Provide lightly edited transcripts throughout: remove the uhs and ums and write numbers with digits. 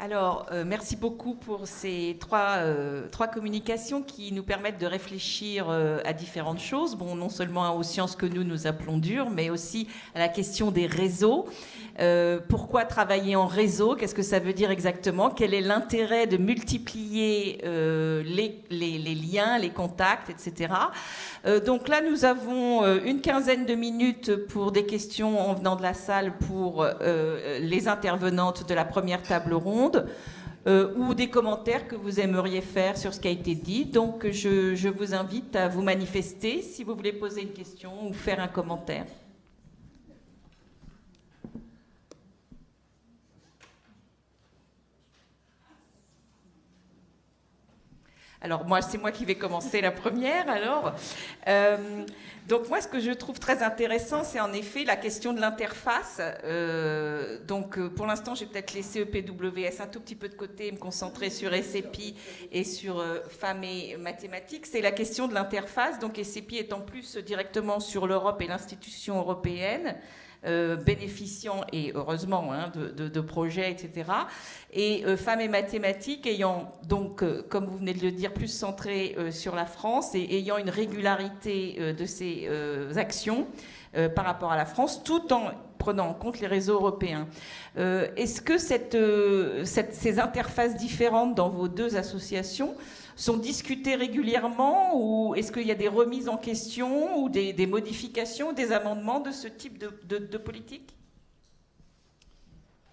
Alors, merci beaucoup pour ces trois communications qui nous permettent de réfléchir à différentes choses. Bon, non seulement aux sciences que nous appelons dures, mais aussi à la question des réseaux. Pourquoi travailler en réseau? Qu'est-ce que ça veut dire exactement? Quel est l'intérêt de multiplier les liens, les contacts, etc. Donc là, nous avons une quinzaine de minutes pour des questions en venant de la salle pour les intervenantes de la première table ronde. Ou des commentaires que vous aimeriez faire sur ce qui a été dit. Donc, je vous invite à vous manifester si vous voulez poser une question ou faire un commentaire. Alors, c'est moi qui vais commencer la première, alors. Donc, moi, ce que je trouve très intéressant, c'est en effet la question de l'interface. Pour l'instant, j'ai peut-être laissé EPWS un tout petit peu de côté et me concentrer sur SCPI et sur femmes et mathématiques. C'est la question de l'interface. Donc, SCPI étant plus directement sur l'Europe et l'institution européenne, bénéficiant, et heureusement, de projets, etc. Et femmes et mathématiques ayant donc, comme vous venez de le dire, plus centré sur la France et ayant une régularité de ces actions par rapport à la France, tout en prenant en compte les réseaux européens. Est-ce que ces interfaces différentes dans vos deux associations sont discutées régulièrement, ou est-ce qu'il y a des remises en question ou des modifications, des amendements de ce type de politique?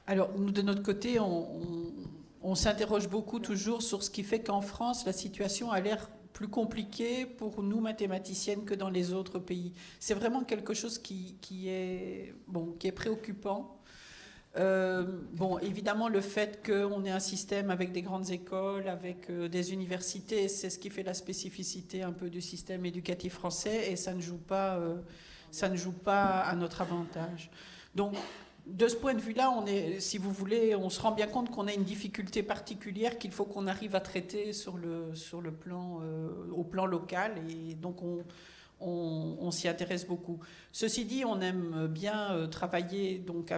Alors, nous, de notre côté, on s'interroge beaucoup toujours sur ce qui fait qu'en France, la situation a l'air plus compliquée pour nous, mathématiciennes, que dans les autres pays. C'est vraiment quelque chose qui est préoccupant. Évidemment, le fait qu'on ait un système avec des grandes écoles, avec des universités, c'est ce qui fait la spécificité un peu du système éducatif français, et ça ne joue pas à notre avantage. Donc, de ce point de vue-là, si vous voulez, on se rend bien compte qu'on a une difficulté particulière qu'il faut qu'on arrive à traiter au plan local, et donc on s'y intéresse beaucoup. Ceci dit, on aime bien travailler donc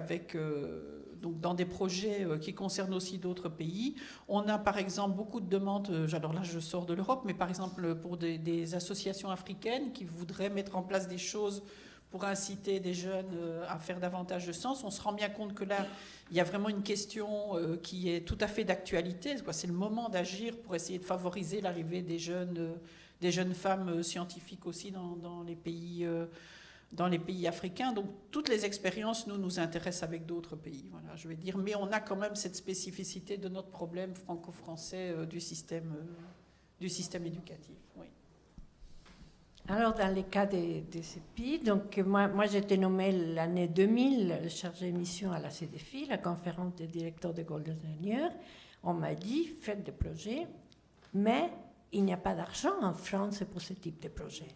dans des projets qui concernent aussi d'autres pays. On a par exemple beaucoup de demandes, alors là je sors de l'Europe, mais par exemple pour des associations africaines qui voudraient mettre en place des choses pour inciter des jeunes à faire davantage de sens. On se rend bien compte que là, il y a vraiment une question qui est tout à fait d'actualité. C'est le moment d'agir pour essayer de favoriser l'arrivée des jeunes femmes scientifiques aussi dans les pays africains. Donc, toutes les expériences nous intéressent avec d'autres pays, voilà, je vais dire. Mais on a quand même cette spécificité de notre problème franco-français du système éducatif, oui. Alors, dans le cas de CEPI, donc moi j'ai été nommée l'année 2000 chargée de mission à la CDFI, la conférence des directeurs d'école d'ingénieurs. On m'a dit, faites des projets, mais il n'y a pas d'argent en France pour ce type de projet.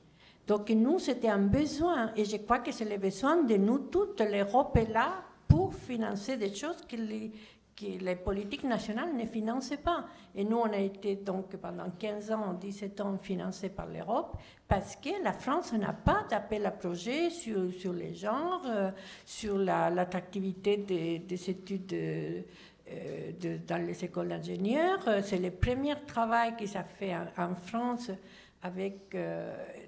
Donc nous, c'était un besoin, et je crois que c'est le besoin de nous toutes. L'Europe est là pour financer des choses que les politiques nationales ne finançaient pas. Et nous, on a été donc pendant 15 ans, 17 ans financés par l'Europe, parce que la France n'a pas d'appel à projet sur les genres, sur l'attractivité des études dans les écoles d'ingénieurs. C'est le premier travail qui s'est fait en France avec,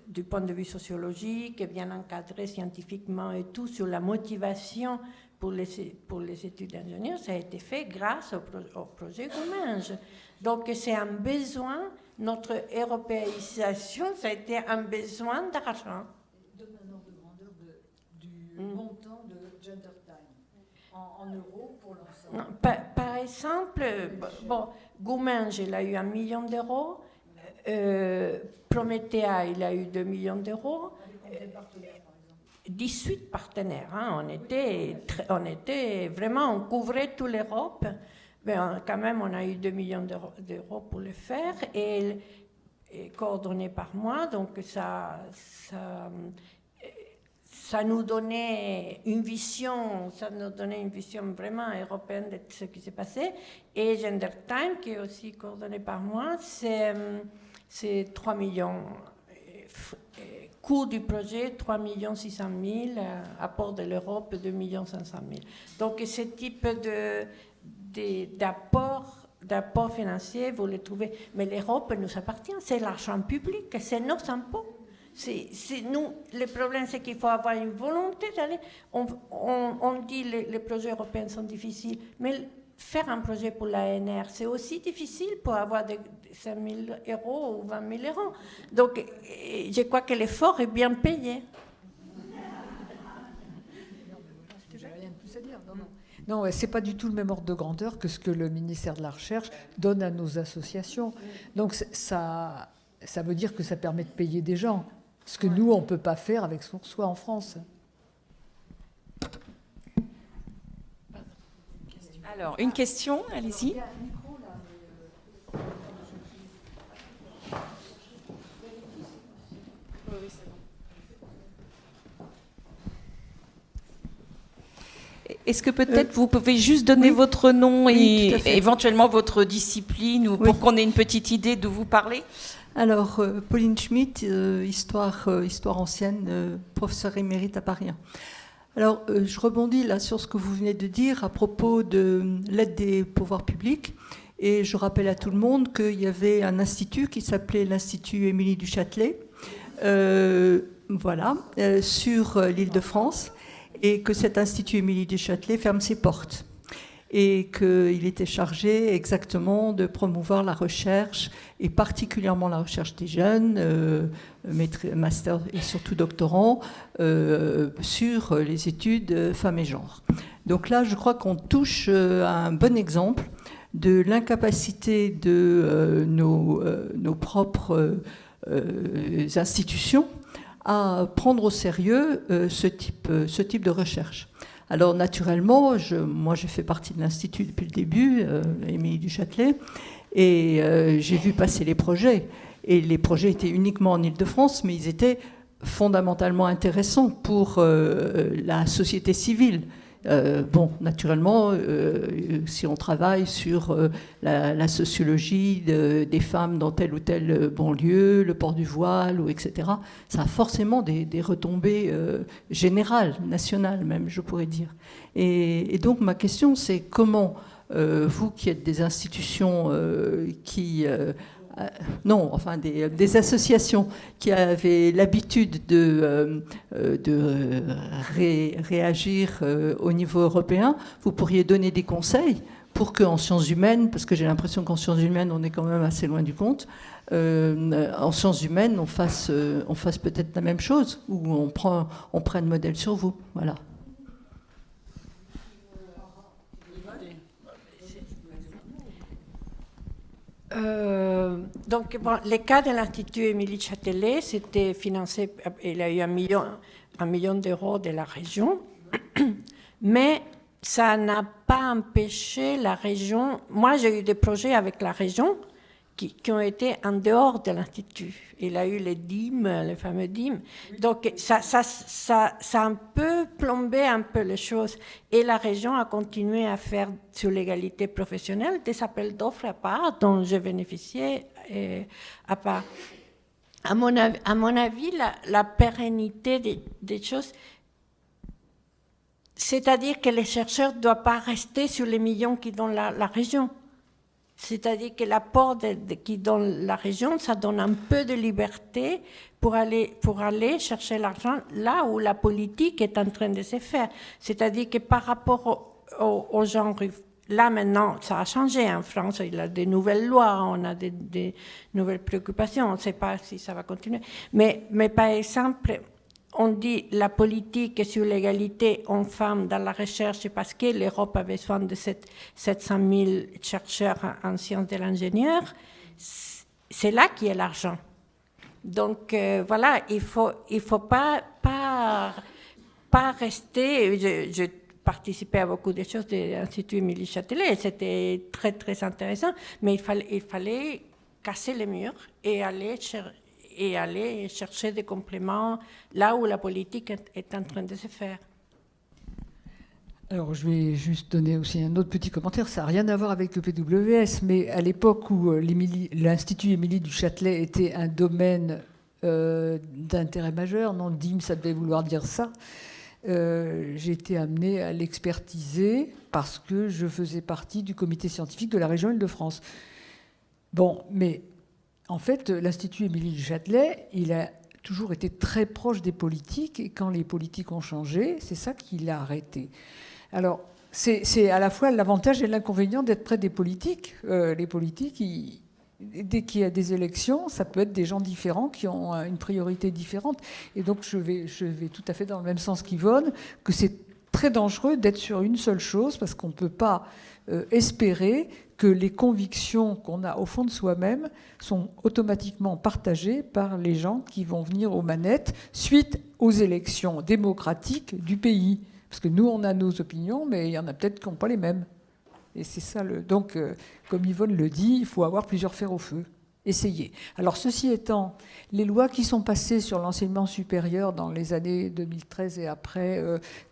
du point de vue sociologique, bien encadré scientifiquement et tout, sur la motivation pour les études d'ingénieurs. Ça a été fait grâce au projet Gouminge. Donc c'est un besoin, notre européisation, ça a été un besoin d'argent. Donne un ordre de grandeur du montant de Gender Time en euros pour l'ensemble. Par exemple, Gouminge, il a eu 1 million d'euros. Promethea, il a eu 2 millions d'euros. Avec combien de partenaires, par exemple? 18 partenaires. On était vraiment, on couvrait toute l'Europe. Mais quand même, on a eu 2 millions d'euros pour le faire, et coordonné par moi. Donc ça nous donnait une vision, vraiment européenne de ce qui s'est passé. Et Gender Time, qui est aussi coordonné par moi, c'est 3 millions coût du projet, 3 600 000, apport de l'Europe, 2 500 000. Donc ce type d'apport financier, vous le trouvez. Mais l'Europe nous appartient, c'est l'argent public, c'est nos impôts. Nous, le problème, c'est qu'il faut avoir une volonté d'aller. On dit que les projets européens sont difficiles, mais faire un projet pour l'ANR, c'est aussi difficile pour avoir 5 000 € ou 20 000 €. Donc, je crois que l'effort est bien payé. J'ai rien de plus à dire. Non, ce n'est pas du tout le même ordre de grandeur que ce que le ministère de la Recherche donne à nos associations. Donc, ça veut dire que ça permet de payer des gens. Ce que nous, on ne peut pas faire avec ce qu'on reçoit en France. Alors, une question, allez-y. Est-ce que peut-être vous pouvez juste donner votre nom et éventuellement votre discipline ou pour qu'on ait une petite idée d'où vous parlez? Alors, Pauline Schmitt, histoire ancienne, professeure émérite à Paris 1. Alors, je rebondis là sur ce que vous venez de dire à propos de l'aide des pouvoirs publics. Et je rappelle à tout le monde qu'il y avait un institut qui s'appelait l'Institut Émilie du Châtelet, sur l'Île-de-France, et que cet Institut Émilie du Châtelet ferme ses portes. Et qu'il était chargé exactement de promouvoir la recherche, et particulièrement la recherche des jeunes, master et surtout doctorants, sur les études femmes et genre. Donc là, je crois qu'on touche à un bon exemple de l'incapacité de nos propres institutions à prendre au sérieux ce type de recherche. Alors naturellement, moi j'ai fait partie de l'Institut depuis le début, Émilie du Châtelet, et j'ai vu passer les projets. Et les projets étaient uniquement en Île-de-France, mais ils étaient fondamentalement intéressants pour la société civile. Naturellement, si on travaille sur la sociologie des femmes dans tel ou tel banlieue, le port du voile, etc., ça a forcément des retombées générales, nationales même, je pourrais dire. Et donc ma question, c'est comment vous qui êtes des institutions des associations qui avaient l'habitude de réagir au niveau européen, vous pourriez donner des conseils pour qu'en sciences humaines, parce que j'ai l'impression qu'en sciences humaines, on est quand même assez loin du compte, en sciences humaines, on fasse peut-être la même chose, ou on prenne modèle sur vous. Voilà. Donc, les cas de l'Institut Émilie Châtelet, c'était financé, il a eu 1 million d'euros de la région, mais ça n'a pas empêché la région. Moi, j'ai eu des projets avec la région qui ont été en dehors de l'Institut. Il a eu les DIM, les fameux DIM. Donc, ça a un peu plombé un peu les choses. Et la région a continué à faire sur l'égalité professionnelle des appels d'offres à part, dont j'ai bénéficié à part. À mon avis, la pérennité des choses, c'est-à-dire que les chercheurs ne doivent pas rester sur les millions qui donnent la région. C'est-à-dire que l'apport qui donne la région, ça donne un peu de liberté pour aller chercher l'argent là où la politique est en train de se faire. C'est-à-dire que par rapport aux gens, là maintenant, ça a changé en France, il y a des nouvelles lois, on a des nouvelles préoccupations, on ne sait pas si ça va continuer. Mais par exemple, on dit la politique sur l'égalité hommes-femmes dans la recherche parce que l'Europe a besoin de 700 000 chercheurs en sciences de l'ingénieur. C'est là qu'il y a l'argent. Donc voilà, il faut pas rester. Je participais à beaucoup de choses de l'Institut Émilie Châtelet, c'était très très intéressant, mais il fallait casser les murs et aller chercher des compléments là où la politique est en train de se faire. Alors, je vais juste donner aussi un autre petit commentaire. Ça n'a rien à voir avec le PWS, mais à l'époque où l'Institut Émilie du Châtelet était un domaine d'intérêt majeur. Non, DIM, ça devait vouloir dire ça. J'ai été amenée à l'expertiser parce que je faisais partie du comité scientifique de la région Île-de-France. Bon, mais en fait, l'Institut Émilie du Châtelet, il a toujours été très proche des politiques, et quand les politiques ont changé, c'est ça qu'il a arrêté. Alors, c'est à la fois l'avantage et l'inconvénient d'être près des politiques. Les politiques, dès qu'il y a des élections, ça peut être des gens différents qui ont une priorité différente. Et donc, je vais tout à fait dans le même sens qu'Yvonne, que c'est très dangereux d'être sur une seule chose, parce qu'on ne peut pas espérer que les convictions qu'on a au fond de soi-même sont automatiquement partagées par les gens qui vont venir aux manettes suite aux élections démocratiques du pays. Parce que nous, on a nos opinions, mais il y en a peut-être qui n'ont pas les mêmes. Et c'est ça Donc, comme Yvonne le dit, il faut avoir plusieurs fers au feu. Essayez. Alors, ceci étant, les lois qui sont passées sur l'enseignement supérieur dans les années 2013 et après,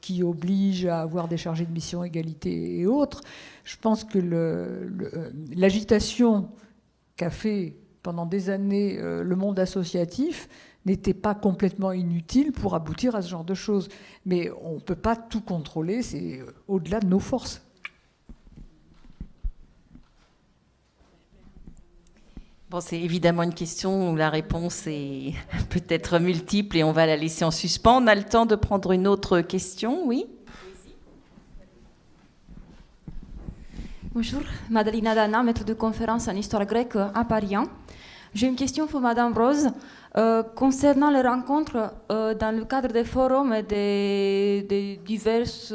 qui obligent à avoir des chargés de mission, égalité et autres, je pense que l'agitation qu'a fait pendant des années le monde associatif n'était pas complètement inutile pour aboutir à ce genre de choses. Mais on ne peut pas tout contrôler, c'est au-delà de nos forces. Bon, c'est évidemment une question où la réponse est peut-être multiple et on va la laisser en suspens. On a le temps de prendre une autre question, oui? Bonjour, Madalina Dana, maître de conférence en histoire grecque à Paris 1. J'ai une question pour Madame Rose concernant les rencontres dans le cadre des forums et des diverses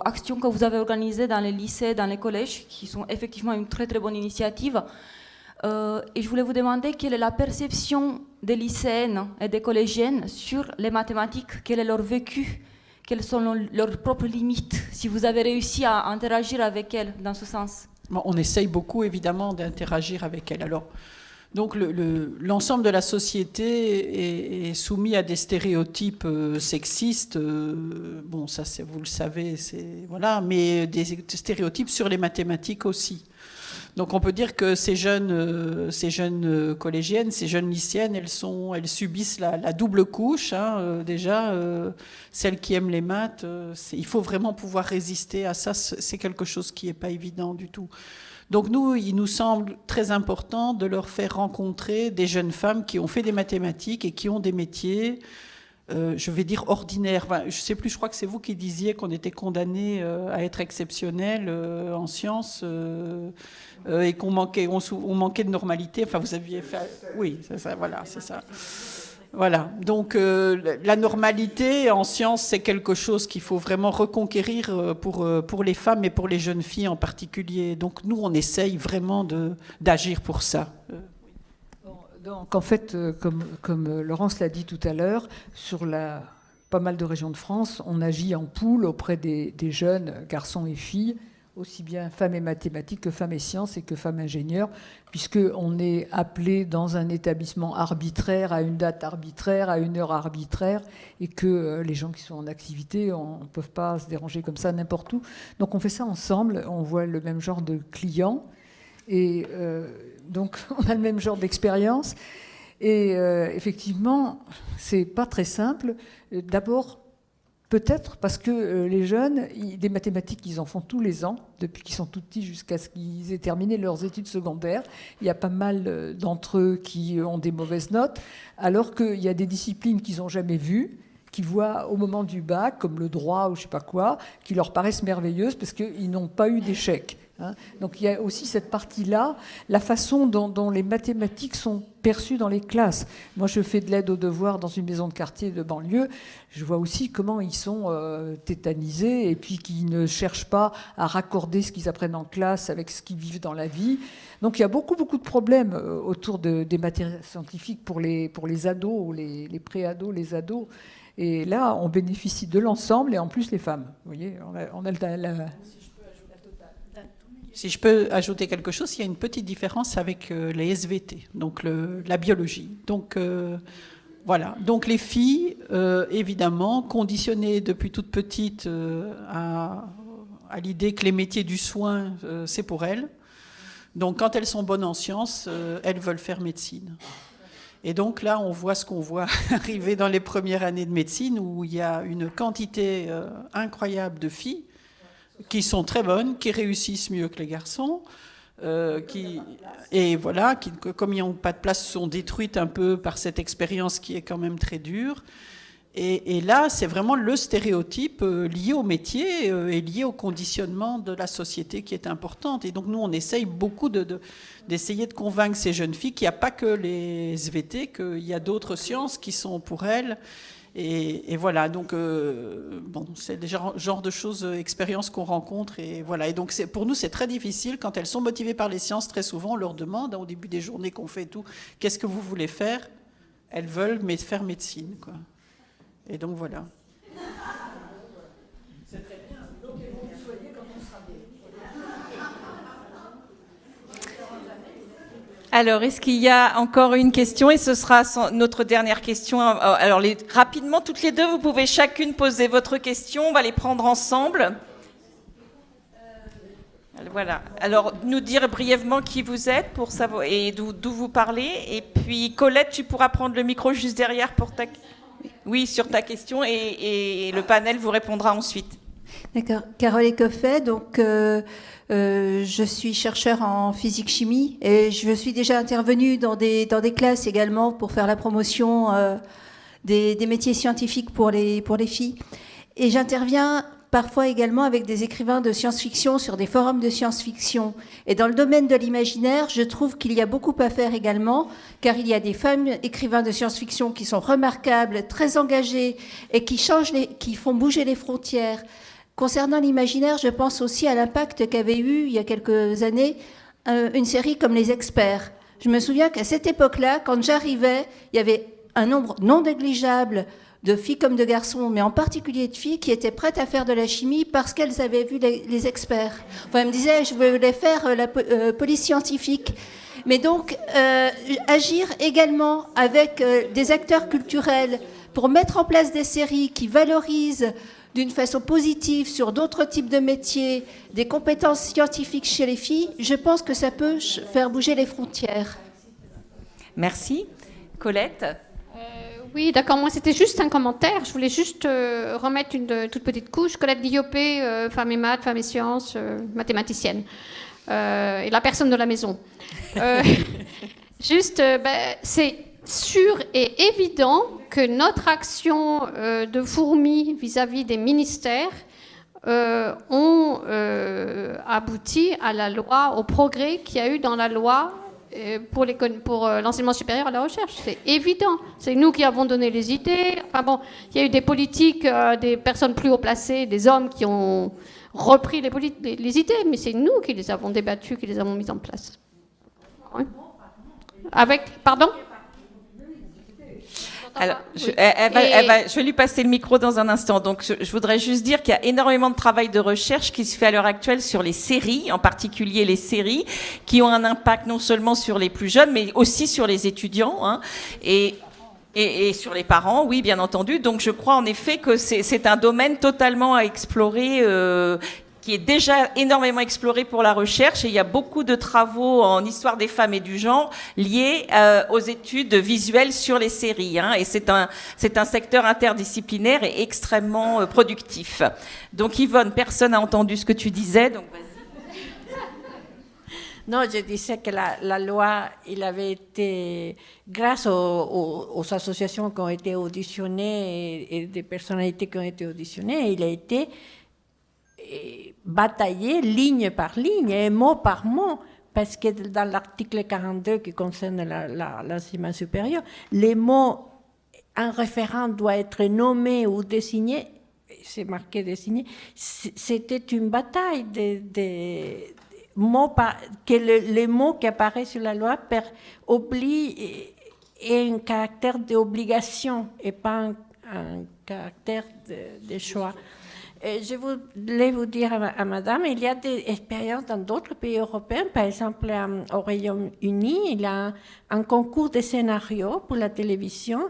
actions que vous avez organisées dans les lycées, dans les collèges, qui sont effectivement une très très bonne initiative. Et je voulais vous demander quelle est la perception des lycéennes et des collégiennes sur les mathématiques, quel est leur vécu, quelles sont leurs propres limites, si vous avez réussi à interagir avec elles dans ce sens. Bon, on essaye beaucoup, évidemment, d'interagir avec elles. Alors, donc, l'ensemble de la société est soumis à des stéréotypes sexistes. Bon, ça, vous le savez, voilà, mais des stéréotypes sur les mathématiques aussi. Donc on peut dire que ces jeunes collégiennes, ces jeunes lycéennes, elles subissent la double couche. Déjà, celles qui aiment les maths, il faut vraiment pouvoir résister à ça. C'est quelque chose qui n'est pas évident du tout. Donc nous, il nous semble très important de leur faire rencontrer des jeunes femmes qui ont fait des mathématiques et qui ont des métiers, je vais dire ordinaires. Enfin, je ne sais plus, je crois que c'est vous qui disiez qu'on était condamnés à être exceptionnels en sciences et qu'on manquait de normalité. Enfin, vous aviez fait... Oui, c'est ça, voilà, c'est ça. Voilà, donc la normalité en sciences, c'est quelque chose qu'il faut vraiment reconquérir pour les femmes et pour les jeunes filles en particulier. Donc nous, on essaye vraiment d'agir pour ça. Donc en fait, comme Laurence l'a dit tout à l'heure, sur pas mal de régions de France, on agit en poule auprès des jeunes garçons et filles, aussi bien femmes et mathématiques que femmes et sciences et que femmes ingénieurs, puisqu'on est appelé dans un établissement arbitraire, à une date arbitraire, à une heure arbitraire, et que les gens qui sont en activité ne peuvent pas se déranger comme ça n'importe où. Donc on fait ça ensemble, on voit le même genre de clients, et donc on a le même genre d'expérience. Et effectivement, c'est pas très simple. D'abord, peut-être parce que les jeunes, des mathématiques, ils en font tous les ans, depuis qu'ils sont tout petits jusqu'à ce qu'ils aient terminé leurs études secondaires. Il y a pas mal d'entre eux qui ont des mauvaises notes, alors qu'il y a des disciplines qu'ils n'ont jamais vues, qui voient au moment du bac, comme le droit ou je ne sais pas quoi, qui leur paraissent merveilleuses parce qu'ils n'ont pas eu d'échec. Donc il y a aussi cette partie-là, la façon dont les mathématiques sont perçues dans les classes. Moi, je fais de l'aide aux devoirs dans une maison de quartier de banlieue. Je vois aussi comment ils sont tétanisés et puis qu'ils ne cherchent pas à raccorder ce qu'ils apprennent en classe avec ce qu'ils vivent dans la vie. Donc il y a beaucoup de problèmes autour des matières scientifiques pour les ados, ou les pré-ados, les ados. Et là, on bénéficie de l'ensemble et en plus les femmes. Vous voyez, on a Si je peux ajouter quelque chose, il y a une petite différence avec les SVT, donc la biologie. Donc voilà. Donc les filles, évidemment, conditionnées depuis toute petite à l'idée que les métiers du soin, c'est pour elles. Donc quand elles sont bonnes en sciences, elles veulent faire médecine. Et donc là, on voit ce qu'on voit arriver dans les premières années de médecine, où il y a une quantité incroyable de filles qui sont très bonnes, qui réussissent mieux que les garçons, et voilà, qui, comme ils n'ont pas de place, sont détruites un peu par cette expérience qui est quand même très dure. Et là, c'est vraiment le stéréotype lié au métier et lié au conditionnement de la société qui est importante. Et donc, nous, on essaye beaucoup d'essayer de convaincre ces jeunes filles qu'il n'y a pas que les SVT, qu'il y a d'autres sciences qui sont pour elles. Et voilà, donc, bon, c'est des genres de choses, expériences qu'on rencontre. Et voilà. Et donc, pour nous, c'est très difficile. Quand elles sont motivées par les sciences, très souvent, on leur demande, au début des journées qu'on fait et tout, qu'est-ce que vous voulez faire? Elles veulent faire médecine, quoi. Et donc voilà. C'est très bien. Donc, vous soyez quand on sera bien. Alors, est-ce qu'il y a encore une question? Et ce sera notre dernière question. Alors, rapidement, toutes les deux, vous pouvez chacune poser votre question. On va les prendre ensemble. Voilà. Alors, nous dire brièvement qui vous êtes pour savoir et d'où vous parlez. Et puis, Colette, tu pourras prendre le micro juste derrière pour ta... Oui, sur ta question, et le panel vous répondra ensuite. D'accord. Carole Ecoffet, donc je suis chercheur en physique-chimie et je suis déjà intervenue dans des classes également pour faire la promotion des métiers scientifiques pour les filles. Et j'interviens parfois également avec des écrivains de science-fiction sur des forums de science-fiction. Et dans le domaine de l'imaginaire, je trouve qu'il y a beaucoup à faire également, car il y a des femmes écrivains de science-fiction qui sont remarquables, très engagées et qui font bouger les frontières. Concernant l'imaginaire, je pense aussi à l'impact qu'avait eu, il y a quelques années, une série comme Les Experts. Je me souviens qu'à cette époque-là, quand j'arrivais, il y avait un nombre non négligeable de filles comme de garçons, mais en particulier de filles qui étaient prêtes à faire de la chimie parce qu'elles avaient vu les experts. Enfin, elles me disaient, je voulais faire la police scientifique. Mais donc, agir également avec des acteurs culturels pour mettre en place des séries qui valorisent d'une façon positive sur d'autres types de métiers, des compétences scientifiques chez les filles, je pense que ça peut faire bouger les frontières. Merci. Colette? Oui, d'accord. Moi, c'était juste un commentaire. Je voulais juste remettre une toute petite couche. Colette Guillopé, femme et maths, femme et sciences, mathématicienne. Et la personne de la maison. C'est sûr et évident que notre action de fourmi vis-à-vis des ministères ont abouti à la loi, au progrès qu'il y a eu dans la loi pour l'enseignement supérieur et la recherche. C'est évident. C'est nous qui avons donné les idées. Enfin bon, il y a eu des politiques, des personnes plus haut placées, des hommes qui ont repris les idées, mais c'est nous qui les avons débattues, qui les avons mises en place. Oui. Pardon ? Alors, je vais lui passer le micro dans un instant. Donc, je voudrais juste dire qu'il y a énormément de travail de recherche qui se fait à l'heure actuelle sur les séries, en particulier les séries, qui ont un impact non seulement sur les plus jeunes, mais aussi sur les étudiants, hein, et sur les parents, oui, bien entendu. Donc, je crois en effet que c'est un domaine totalement à explorer, qui est déjà énormément exploré pour la recherche, et il y a beaucoup de travaux en histoire des femmes et du genre liés aux études visuelles sur les séries, hein, et c'est un secteur interdisciplinaire et extrêmement productif. Donc Yvonne, personne n'a entendu ce que tu disais, donc vas-y. Non, je disais que la loi, il avait été, grâce aux associations qui ont été auditionnées et des personnalités qui ont été auditionnées, il a été bataillé ligne par ligne et mot par mot, parce que dans l'article 42 qui concerne l'enseignement supérieur, les mots, un référent doit être nommé ou désigné, c'est marqué désigné, c'était une bataille des mots, que les mots qui apparaissent sur la loi oublient et un caractère d'obligation et pas un caractère de choix. Je voulais vous dire à madame, il y a des expériences dans d'autres pays européens. Par exemple, au Royaume-Uni, il y a un concours de scénarios pour la télévision.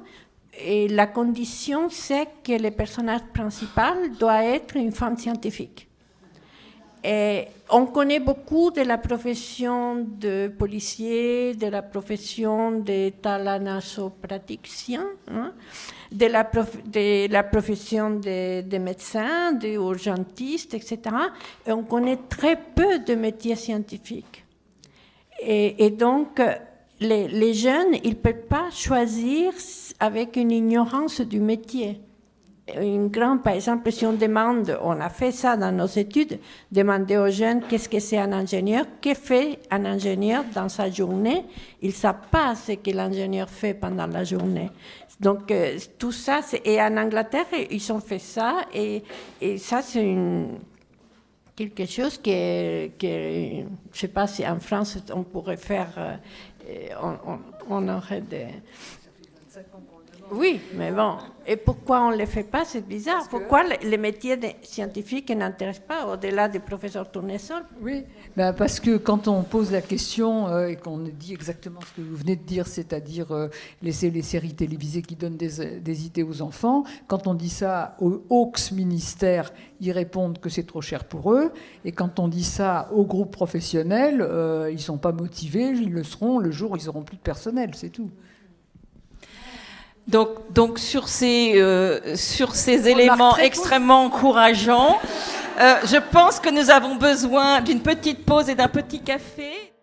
Et la condition, c'est que le personnage principal doit être une femme scientifique. Et on connaît beaucoup de la profession de policier, de la profession de thalanasso-praticien, hein, de la profession de médecins, d'urgentistes, etc. Et on connaît très peu de métiers scientifiques. Et donc, les jeunes, ils ne peuvent pas choisir avec une ignorance du métier. Par exemple, si on demande, on a fait ça dans nos études, demander aux jeunes qu'est-ce que c'est un ingénieur, que fait un ingénieur dans sa journée, ils ne savent pas ce que l'ingénieur fait pendant la journée. Donc, tout ça, et en Angleterre, ils ont fait ça, et ça, c'est quelque chose que je ne sais pas si en France, on pourrait faire, on aurait des... Oui, mais bon. Et pourquoi on ne le fait pas? C'est bizarre. Pourquoi les métiers scientifiques n'intéressent pas au-delà des professeurs tournesol? Oui, ben parce que quand on pose la question et qu'on dit exactement ce que vous venez de dire, c'est-à-dire laisser les séries télévisées qui donnent des idées aux enfants, quand on dit ça aux Hawks ministères, ils répondent que c'est trop cher pour eux. Et quand on dit ça aux groupes professionnels, ils ne sont pas motivés, ils le seront le jour où ils n'auront plus de personnel, c'est tout. Donc sur ces éléments extrêmement encourageants, je pense que nous avons besoin d'une petite pause et d'un petit café.